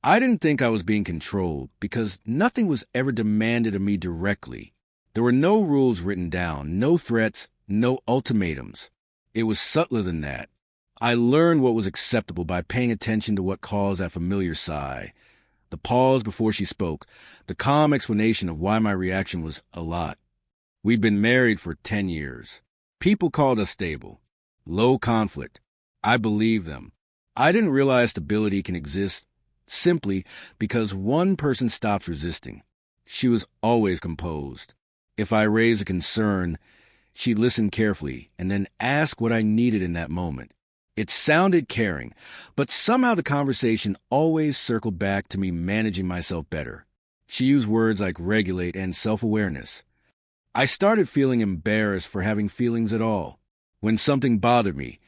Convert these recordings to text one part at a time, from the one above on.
I didn't think I was being controlled because nothing was ever demanded of me directly. There were no rules written down, no threats, no ultimatums. It was subtler than that. I learned what was acceptable by paying attention to what caused that familiar sigh. The pause before she spoke, the calm explanation of why my reaction was a lot. We'd been married for 10 years. People called us stable. Low conflict. I believed them. I didn't realize stability can exist simply because one person stops resisting. She was always composed. If I raised a concern, she'd listen carefully and then ask what I needed in that moment. It sounded caring, but somehow the conversation always circled back to me managing myself better. She used words like regulate and self-awareness. I started feeling embarrassed for having feelings at all. When something bothered me,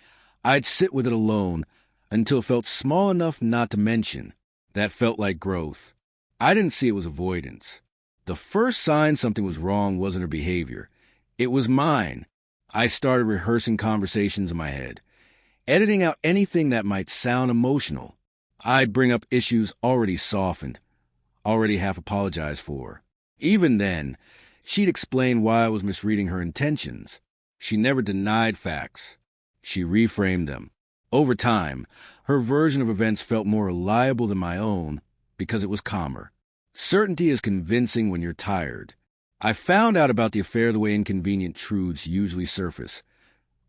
I'd sit with it alone until it felt small enough not to mention. That felt like growth. I didn't see it was avoidance. The first sign something was wrong wasn't her behavior. It was mine. I started rehearsing conversations in my head, editing out anything that might sound emotional. I'd bring up issues already softened, already half apologized for. Even then, she'd explain why I was misreading her intentions. She never denied facts. She reframed them. Over time, her version of events felt more reliable than my own because it was calmer. Certainty is convincing when you're tired. I found out about the affair the way inconvenient truths usually surface.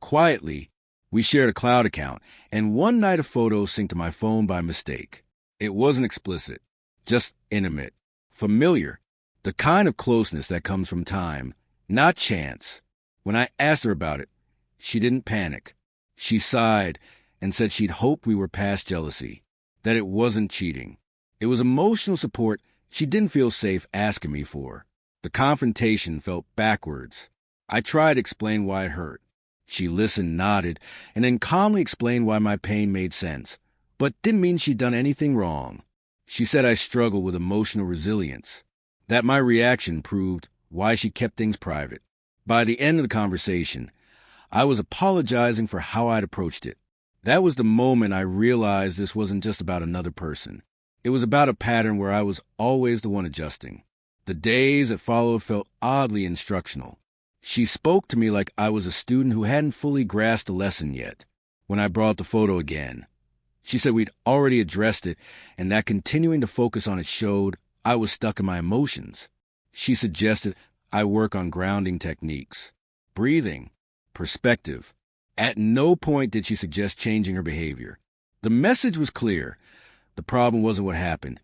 Quietly, we shared a cloud account, and one night a photo synced to my phone by mistake. It wasn't explicit, just intimate, familiar, the kind of closeness that comes from time, not chance. When I asked her about it, she didn't panic. She sighed and said she'd hoped we were past jealousy, that it wasn't cheating. It was emotional support she didn't feel safe asking me for. The confrontation felt backwards. I tried to explain why it hurt. She listened, nodded, and then calmly explained why my pain made sense, but didn't mean she'd done anything wrong. She said I struggled with emotional resilience, that my reaction proved why she kept things private. By the end of the conversation, I was apologizing for how I'd approached it. That was the moment I realized this wasn't just about another person. It was about a pattern where I was always the one adjusting. The days that followed felt oddly instructional. She spoke to me like I was a student who hadn't fully grasped the lesson yet. When I brought the photo again, she said we'd already addressed it and that continuing to focus on it showed I was stuck in my emotions. She suggested I work on grounding techniques, breathing, perspective. At no point did she suggest changing her behavior. The message was clear. The problem wasn't what happened.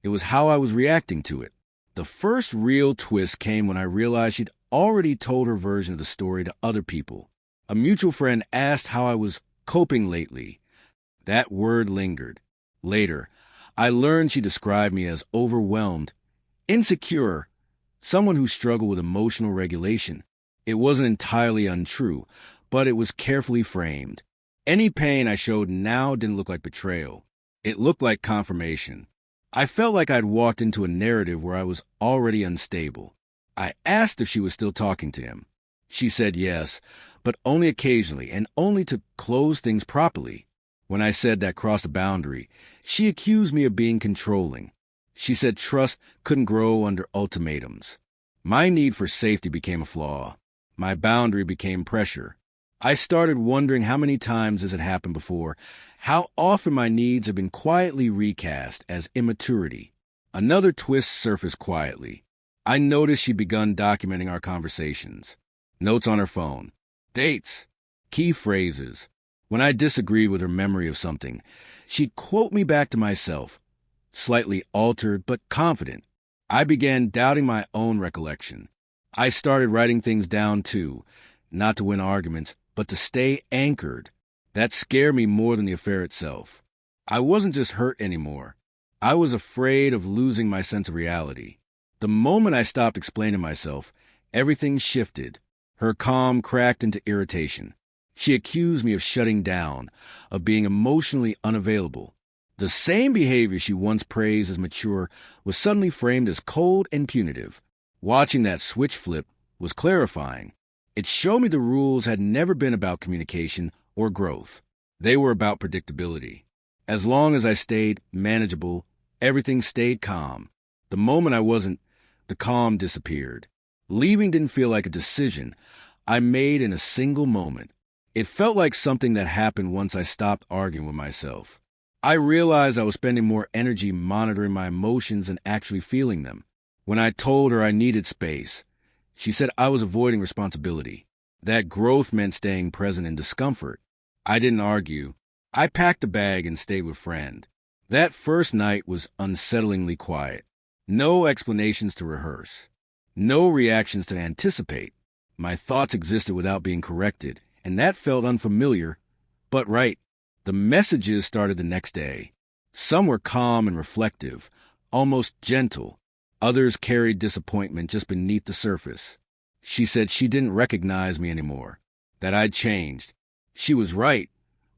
It was how I was reacting to it. The first real twist came when I realized she'd already told her version of the story to other people. A mutual friend asked how I was coping lately. That word lingered. Later, I learned she described me as overwhelmed, insecure, someone who struggled with emotional regulation. It wasn't entirely untrue, but it was carefully framed. Any pain I showed now didn't look like betrayal. It looked like confirmation. I felt like I'd walked into a narrative where I was already unstable. I asked if she was still talking to him. She said yes, but only occasionally and only to close things properly. When I said that crossed a boundary, she accused me of being controlling. She said trust couldn't grow under ultimatums. My need for safety became a flaw. My boundary became pressure. I started wondering how many times this had happened before, how often my needs had been quietly recast as immaturity. Another twist surfaced quietly. I noticed she'd begun documenting our conversations. Notes on her phone. Dates. Key phrases. When I disagreed with her memory of something, she'd quote me back to myself, slightly altered but confident. I began doubting my own recollection. I started writing things down too, not to win arguments, but to stay anchored. That scared me more than the affair itself. I wasn't just hurt anymore. I was afraid of losing my sense of reality. The moment I stopped explaining myself, everything shifted. Her calm cracked into irritation. She accused me of shutting down, of being emotionally unavailable. The same behavior she once praised as mature was suddenly framed as cold and punitive. Watching that switch flip was clarifying. It showed me the rules had never been about communication or growth. They were about predictability. As long as I stayed manageable, Everything stayed calm. The moment I wasn't, the calm disappeared. Leaving didn't feel like a decision I made in a single moment. It felt like something that happened once I stopped arguing with myself. I realized I was spending more energy monitoring my emotions than actually feeling them. When I told her I needed space, she said I was avoiding responsibility. That growth meant staying present in discomfort. I didn't argue. I packed a bag and stayed with friend. That first night was unsettlingly quiet. No explanations to rehearse. No reactions to anticipate. My thoughts existed without being corrected, and that felt unfamiliar, but right. The messages started the next day. Some were calm and reflective, almost gentle. Others carried disappointment just beneath the surface. She said she didn't recognize me anymore, that I'd changed. She was right,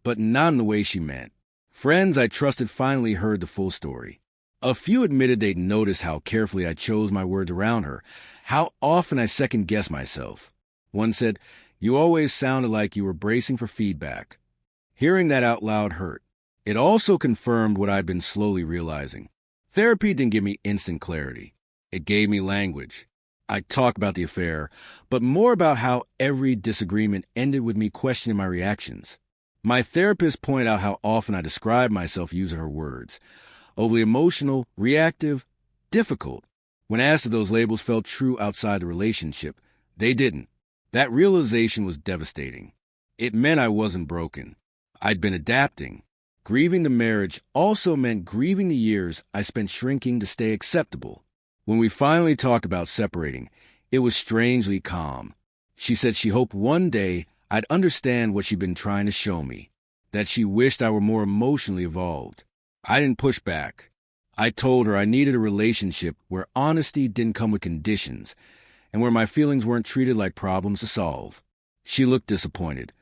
but not in the way she meant. Friends I trusted finally heard the full story. A few admitted they'd noticed how carefully I chose my words around her, how often I second-guessed myself. One said, "You always sounded like you were bracing for feedback." Hearing that out loud hurt. It also confirmed what I'd been slowly realizing. Therapy didn't give me instant clarity. It gave me language. I talked about the affair, but more about how every disagreement ended with me questioning my reactions. My therapist pointed out how often I described myself using her words. Overly emotional, reactive, difficult. When asked if those labels felt true outside the relationship, they didn't. That realization was devastating. It meant I wasn't broken. I'd been adapting. Grieving the marriage also meant grieving the years I spent shrinking to stay acceptable. When we finally talked about separating, it was strangely calm. She said she hoped one day I'd understand what she'd been trying to show me, that she wished I were more emotionally evolved. I didn't push back. I told her I needed a relationship where honesty didn't come with conditions and where my feelings weren't treated like problems to solve. She looked disappointed,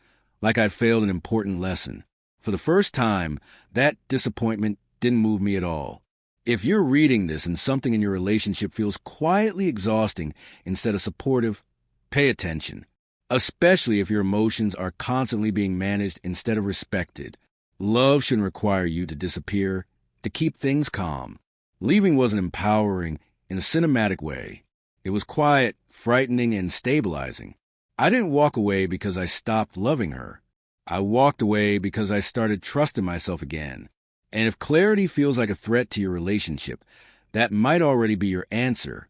like I'd failed an important lesson. For the first time, that disappointment didn't move me at all. If you're reading this and something in your relationship feels quietly exhausting instead of supportive, pay attention. Especially if your emotions are constantly being managed instead of respected. Love shouldn't require you to disappear to keep things calm. Leaving wasn't empowering in a cinematic way. It was quiet, frightening, and stabilizing. I didn't walk away because I stopped loving her. I walked away because I started trusting myself again. And if clarity feels like a threat to your relationship, that might already be your answer.